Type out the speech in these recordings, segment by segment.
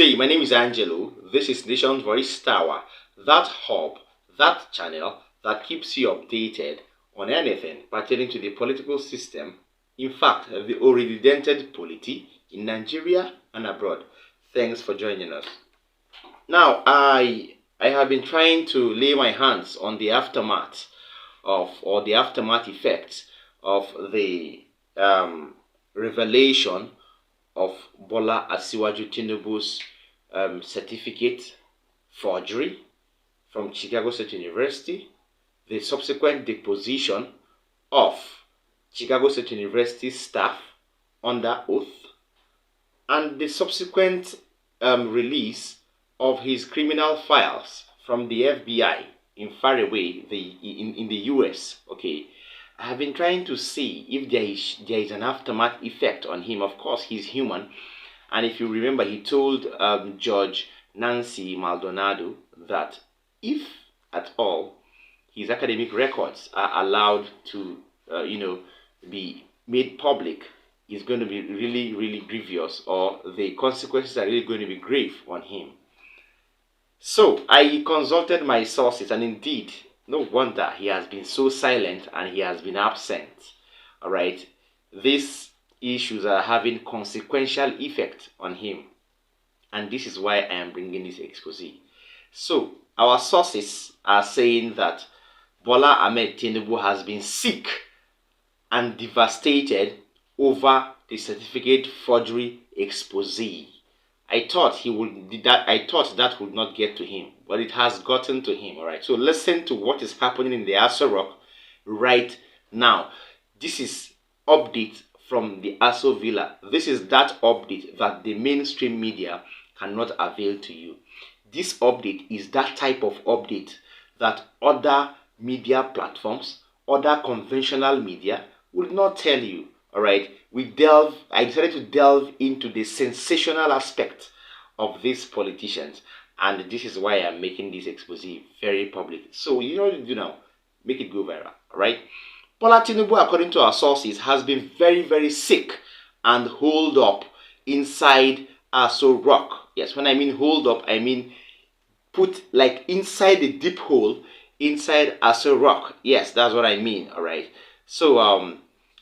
day, my name is Angelo. This is Nation's Voice Tower, that hub, that channel that keeps you updated on anything pertaining to the political system. In fact, the unprecedented polity in Nigeria and abroad. Thanks for joining us. Now, I have been trying to lay my hands on the aftermath or the aftermath effects of the revelation of Bola Asiwaju Tinibu's certificate forgery from Chicago State University, the subsequent deposition of Chicago State University staff under oath, and the subsequent release of his criminal files from the FBI in far away in the US. Okay, I have been trying to see if there is an aftermath effect on him. Of course, he's human, and if you remember, he told Judge Nancy Maldonado that if at all his academic records are allowed to, be made public, it's going to be really, really grievous, or the consequences are really going to be grave on him. So I consulted my sources, and indeed, no wonder he has been so silent and he has been absent. All right, these issues are having consequential effect on him, and this is why I am bringing this expose. So our sources are saying that Bola Ahmed Tinubu has been sick and devastated over the certificate forgery expose. I thought that would not get to him, but it has gotten to him. All right. So listen to what is happening in the Aso Rock right now. This is update from the Aso Villa. This is that update that the mainstream media cannot avail to you. This update is that type of update that other media platforms, other conventional media will not tell you. All right, I decided to delve into the sensational aspect of these politicians, and this is why I'm making this expose very public. So you know what to do now, make it go viral. All right, Bola Tinubu, according to our sources, has been very, very sick and holed up inside Aso Rock. Yes, when I mean hold up, I mean put like inside the deep hole inside Aso Rock. Yes, that's what I mean. All right, so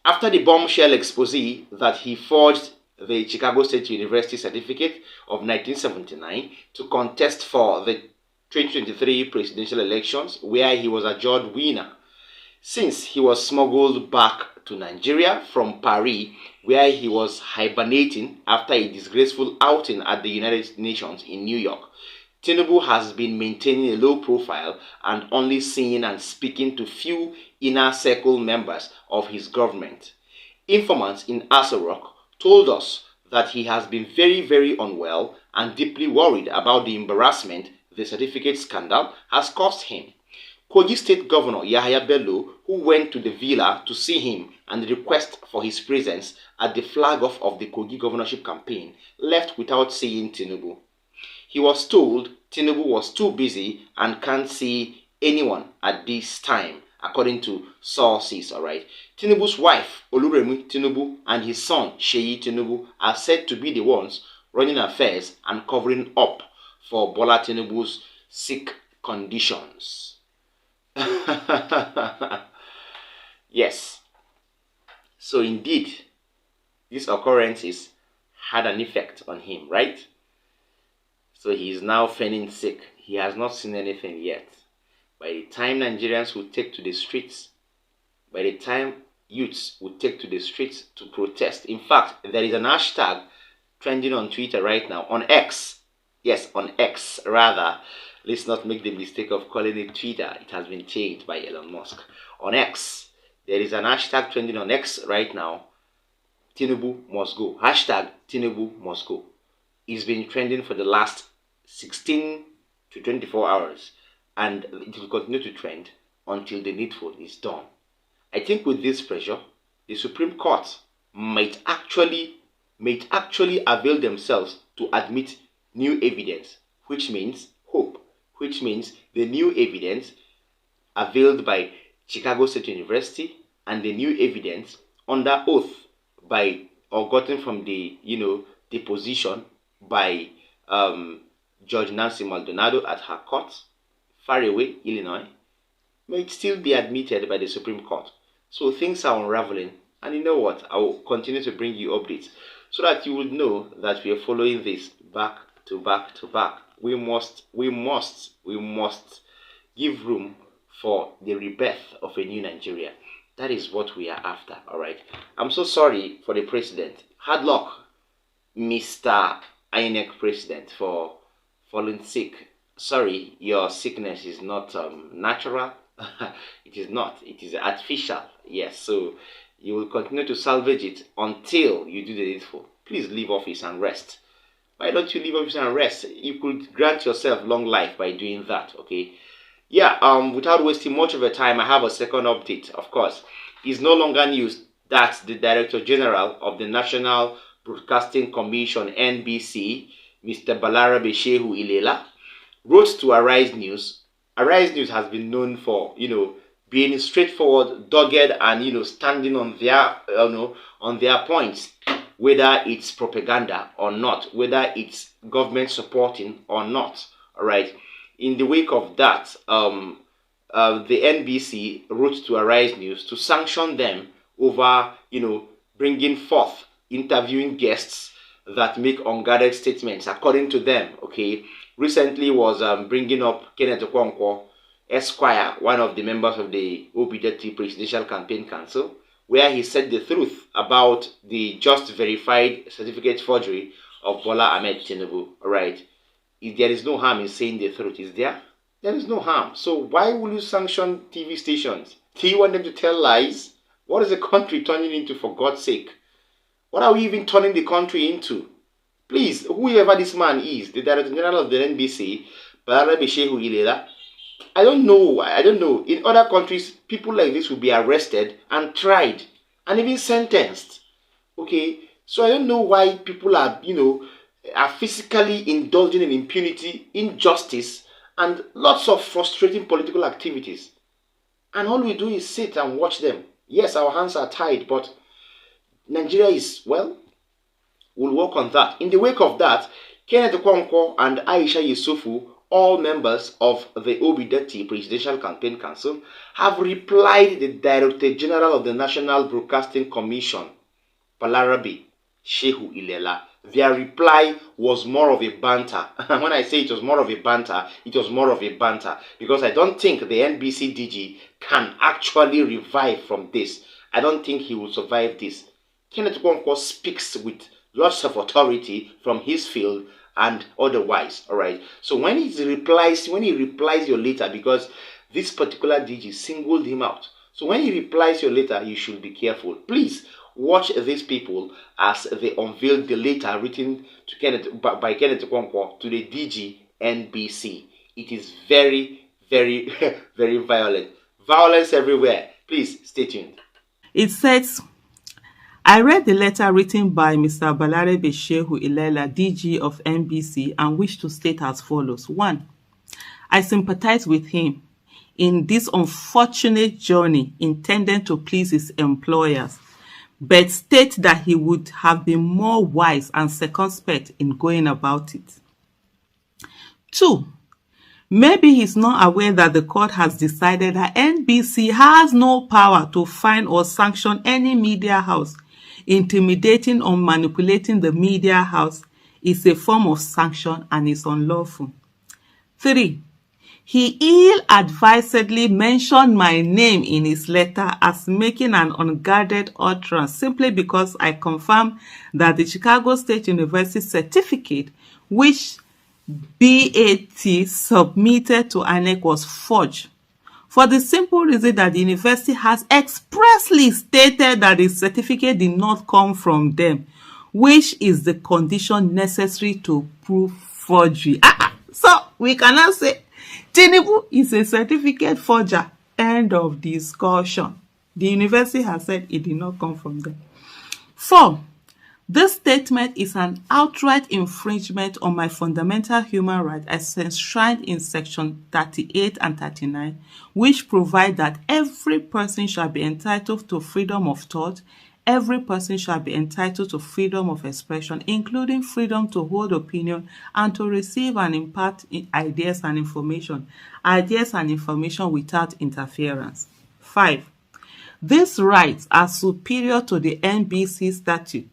after the bombshell expose that he forged the Chicago State University certificate of 1979 to contest for the 2023 presidential elections, where he was adjudged winner, since he was smuggled back to Nigeria from Paris, where he was hibernating after a disgraceful outing at the United Nations in New York, Tinibu has been maintaining a low profile and only seeing and speaking to few inner circle members of his government. Informants in Aso Rock told us that he has been very, very unwell and deeply worried about the embarrassment the certificate scandal has caused him. Kogi State Governor Yahaya Bello, who went to the villa to see him and request for his presence at the flag-off of the Kogi governorship campaign, left without seeing Tinibu. He was told Tinibu was too busy and can't see anyone at this time, according to sources. All right. Tinibu's wife, Oluremi Tinibu, and his son, Sheyi Tinibu, are said to be the ones running affairs and covering up for Bola Tinibu's sick conditions. Yes. So indeed, these occurrences had an effect on him, right? So he is now feigning sick. He has not seen anything yet. By the time Nigerians will take to the streets, by the time youths will take to the streets to protest. In fact, there is an hashtag trending on Twitter right now, on X. Yes, on X rather. Let's not make the mistake of calling it Twitter. It has been changed by Elon Musk. On X, there is an hashtag trending on X right now. Tinibu must go. Hashtag Tinibu must go. It's been trending for the last 16 to 24 hours, and it will continue to trend until the needful is done. I think with this pressure, the Supreme Court might actually avail themselves to admit new evidence, which means hope, which means the new evidence availed by Chicago State University and the new evidence under oath by or gotten from the deposition by Judge Nancy Maldonado at her court, far away, Illinois, may still be admitted by the Supreme Court. So things are unraveling. And you know what? I will continue to bring you updates so that you will know that we are following this back to back to back. We must give room for the rebirth of a new Nigeria. That is what we are after, all right? I'm so sorry for the president. Hard luck, Mr. INEC president, for falling sick. Sorry, your sickness is not natural. It is not. It is artificial. Yes, so you will continue to salvage it until you do the needful. Please leave office and rest. Why don't you leave office and rest? You could grant yourself long life by doing that, okay? Yeah, without wasting much of your time, I have a second update, of course. It's no longer news that the Director General of the National Broadcasting Commission, NBC, Mr. Balarabe Shehu Ilela, wrote to Arise News. Arise News has been known for, being straightforward, dogged, and, standing on their points, whether it's propaganda or not, whether it's government supporting or not, all right? In the wake of that, the NBC wrote to Arise News to sanction them over, bringing forth, interviewing guests that make unguarded statements, according to them, okay? Recently was bringing up Kenneth Okonkwo, Esquire, one of the members of the OBDT Presidential Campaign Council, where he said the truth about the just verified certificate forgery of Bola Ahmed Tinibu, all right? If there is no harm in saying the truth, is there? There is no harm. So why will you sanction TV stations? Do you want them to tell lies? What is the country turning into, for God's sake? What are we even turning the country into? Please, whoever this man is, the Director General of the NBC, Balarabe Shehu Ilela, I don't know. In other countries, people like this will be arrested and tried and even sentenced. Okay? So I don't know why people are, are physically indulging in impunity, injustice, and lots of frustrating political activities. And all we do is sit and watch them. Yes, our hands are tied, but Nigeria is, we'll work on that. In the wake of that, Kenneth Okonkwo and Aisha Yusufu, all members of the OBDT Presidential Campaign Council, have replied the Director General of the National Broadcasting Commission, Balarabe Shehu Ilela. Their reply was more of a banter. When I say it was more of a banter, it was more of a banter. Because I don't think the NBC DG can actually revive from this. I don't think he will survive this. Kenneth Okonkwo speaks with lots of authority from his field and otherwise, all right? So when he replies your letter, because this particular DG singled him out. So when he replies your letter, you should be careful. Please, watch these people as they unveil the letter written to by Kenneth Okonkwo to the DG NBC. It is very, very, very violent. Violence everywhere. Please, stay tuned. It says, I read the letter written by Mr. Balarabe Shehu Ilela, DG of NBC, and wish to state as follows. 1. I sympathize with him in this unfortunate journey intended to please his employers, but state that he would have been more wise and circumspect in going about it. 2. Maybe he's not aware that the court has decided that NBC has no power to fine or sanction any media house. Intimidating or manipulating the media house is a form of sanction and is unlawful. 3. He ill-advisedly mentioned my name in his letter as making an unguarded utterance simply because I confirmed that the Chicago State University certificate, which BAT submitted to INEC, was forged, for the simple reason that the university has expressly stated that the certificate did not come from them, which is the condition necessary to prove forgery. So we cannot say Tinibu is a certificate forger. End of discussion. The university has said it did not come from them. 4. This statement is an outright infringement on my fundamental human rights as enshrined in Section 38 and 39, which provide that every person shall be entitled to freedom of thought, every person shall be entitled to freedom of expression, including freedom to hold opinion and to receive and impart ideas and information without interference. 5. These rights are superior to the NBC statute,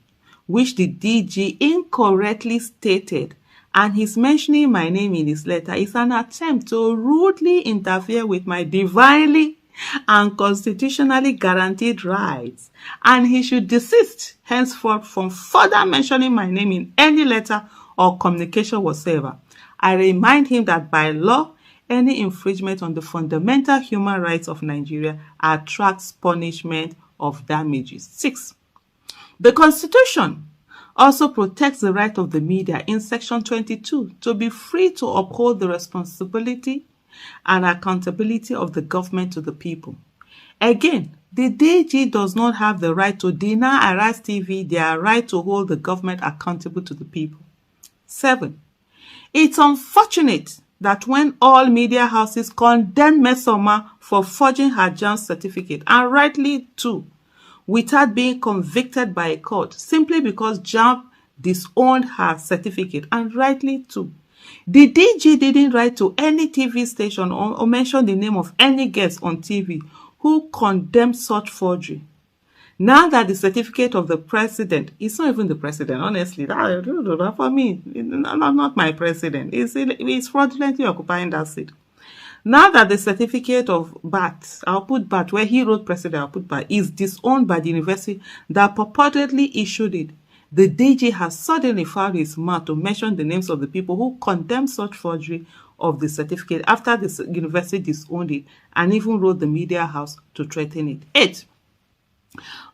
which the DG incorrectly stated, and his mentioning my name in his letter is an attempt to rudely interfere with my divinely and constitutionally guaranteed rights, and he should desist henceforth from further mentioning my name in any letter or communication whatsoever. I remind him that by law, any infringement on the fundamental human rights of Nigeria attracts punishment of damages. 6. The Constitution also protects the right of the media in Section 22 to be free to uphold the responsibility and accountability of the government to the people. Again, the DG does not have the right to deny Arise TV their right to hold the government accountable to the people. 7. It's unfortunate that when all media houses condemned Mesoma for forging her JAMB certificate, and rightly too, without being convicted by a court, simply because JAMB disowned her certificate, and rightly too, the DG didn't write to any TV station or mention the name of any guest on TV who condemned such forgery. Now that the certificate of the president, it's not even the president, honestly, that for me, not my president, it's fraudulently occupying that seat. Now that the certificate of BAT, I'll put BAT, where he wrote president, I'll put BAT, is disowned by the university that purportedly issued it, the DG has suddenly found his mouth to mention the names of the people who condemned such forgery of the certificate after the university disowned it and even wrote the media house to threaten it. 8.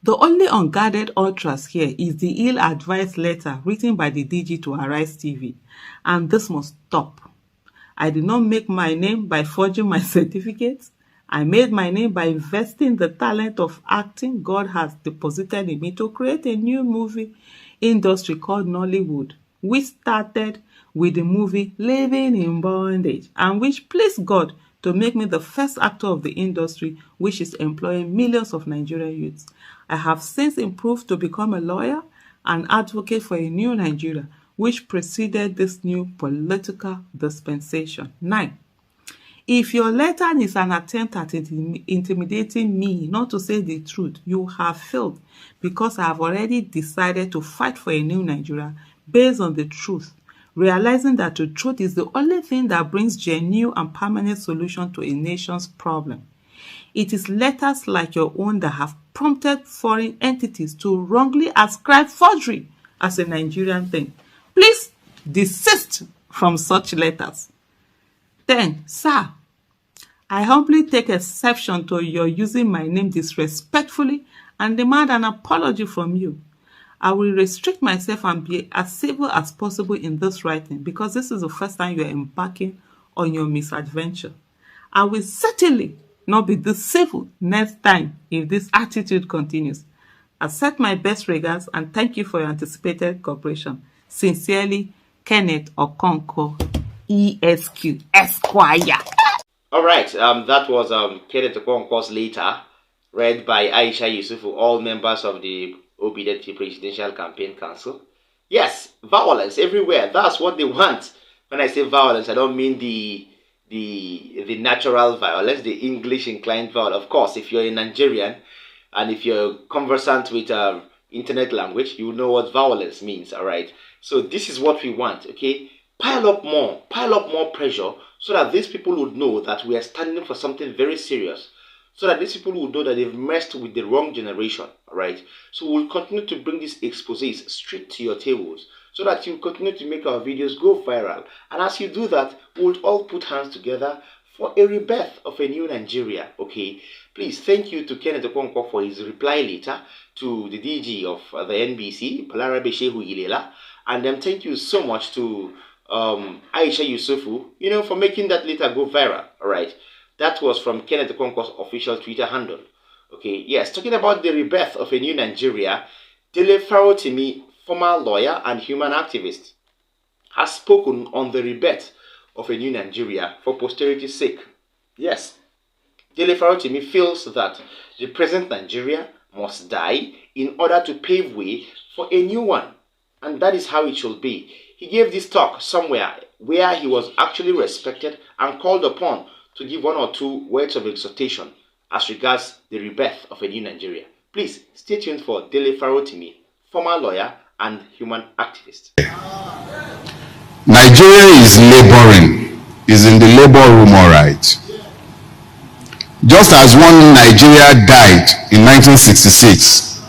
The only unguarded utterance here is the ill-advised letter written by the DG to Arise TV, and this must stop. I did not make my name by forging my certificates. I made my name by investing the talent of acting God has deposited in me to create a new movie industry called Nollywood, which started with the movie Living in Bondage, and which pleased God to make me the first actor of the industry, which is employing millions of Nigerian youths. I have since improved to become a lawyer and advocate for a new Nigeria, which preceded this new political dispensation. 9. If your letter is an attempt at intimidating me, not to say the truth, you have failed, because I have already decided to fight for a new Nigeria based on the truth, realizing that the truth is the only thing that brings genuine and permanent solution to a nation's problem. It is letters like your own that have prompted foreign entities to wrongly ascribe forgery as a Nigerian thing. Please desist from such letters. 10. Sir, I humbly take exception to your using my name disrespectfully and demand an apology from you. I will restrict myself and be as civil as possible in this writing, because this is the first time you are embarking on your misadventure. I will certainly not be this civil next time if this attitude continues. Accept my best regards and thank you for your anticipated cooperation. Sincerely, Kenneth Okonkwo, ESQ, Esquire. All right, that was Kenneth Okonkwo's letter, read by Aisha Yusufu, all members of the OBDT Presidential Campaign Council. Yes, violence everywhere. That's what they want. When I say violence, I don't mean the natural violence, the English inclined violence. Of course, if you're a Nigerian and if you're conversant with internet language, you know what violence means. All right. So this is what we want. Okay, pile up more pressure, so that these people would know that we are standing for something very serious. So that these people would know that they've messed with the wrong generation. All right. So we'll continue to bring these exposés straight to your tables, so that you continue to make our videos go viral. And as you do that, we'll all put hands together for a rebirth of a new Nigeria. Okay. Please, thank you to Kenneth Okonkwo for his reply letter to the DG of the NBC, Balarabe Shehu Ilela. And thank you so much to Aisha Yusufu, for making that letter go viral. All right. That was from Kenneth Okonkwo's official Twitter handle. Okay, yes, talking about the rebirth of a new Nigeria, Dele Farotimi, former lawyer and human activist, has spoken on the rebirth of a new Nigeria for posterity's sake. Yes, Dele Farotimi feels that the present Nigeria must die in order to pave way for a new one. And that is how it should be. He gave this talk somewhere where he was actually respected and called upon to give one or two words of exhortation as regards the rebirth of a new Nigeria. Please stay tuned for Dele Farotimi, former lawyer and human activist. Nigeria is laboring, is in the labor room, all right. Just as one Nigeria died in 1966,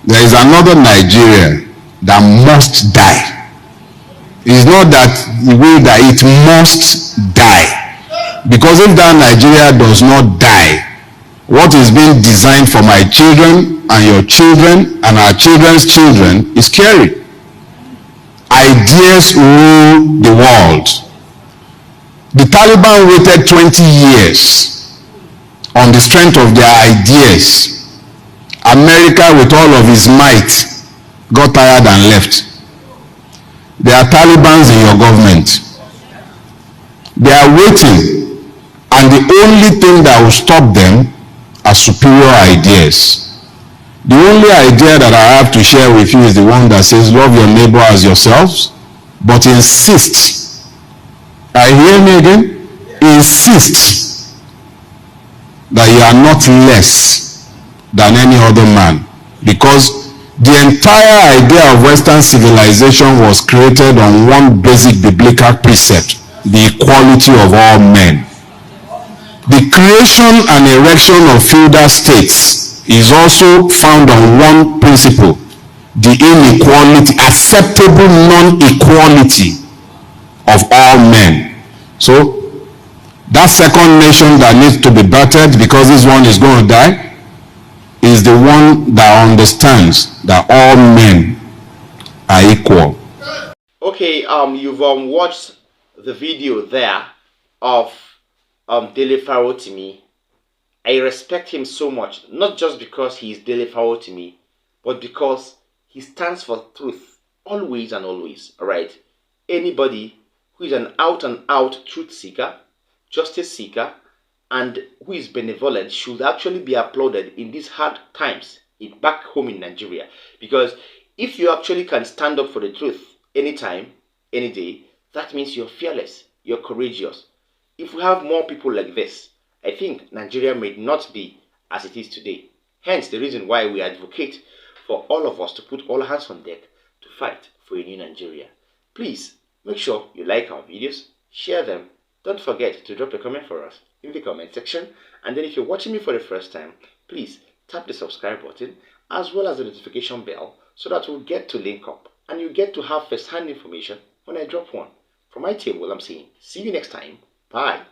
there is another Nigeria that must die. It's not that the way that it must die. Because if that Nigeria does not die, what is being designed for my children and your children and our children's children is scary. Ideas rule the world. The Taliban waited 20 years on the strength of their ideas. America, with all of his might, got tired and left. There are Talibans in your government. They are waiting, and the only thing that will stop them are superior ideas. The only idea that I have to share with you is the one that says, love your neighbor as yourselves, but insist. I hear me again? Insist that you are not less than any other man. Because the entire idea of Western civilization was created on one basic biblical precept, the equality of all men. The creation and erection of feudal states is also found on one principle, the inequality, acceptable non-equality of all men. So that second nation that needs to be battered because this one is going to die is the one that understands that all men are equal. Okay, you've watched the video there of Dele Farotimi. I respect him so much, not just because he is Dele Farotimi, but because he stands for truth always and always. All right, anybody who is an out-and-out truth seeker, justice seeker, and who is benevolent should actually be applauded in these hard times back home in Nigeria. Because if you actually can stand up for the truth anytime, any day, that means you're fearless, you're courageous. If we have more people like this, I think Nigeria may not be as it is today. Hence the reason why we advocate for all of us to put all hands on deck to fight for a new Nigeria. Please make sure you like our videos, share them. Don't forget to drop a comment for us in the comment section. And then if you're watching me for the first time, please tap the subscribe button as well as the notification bell so that we'll get to link up and you get to have first-hand information when I drop one. From my table, I'm saying see you next time. Bye.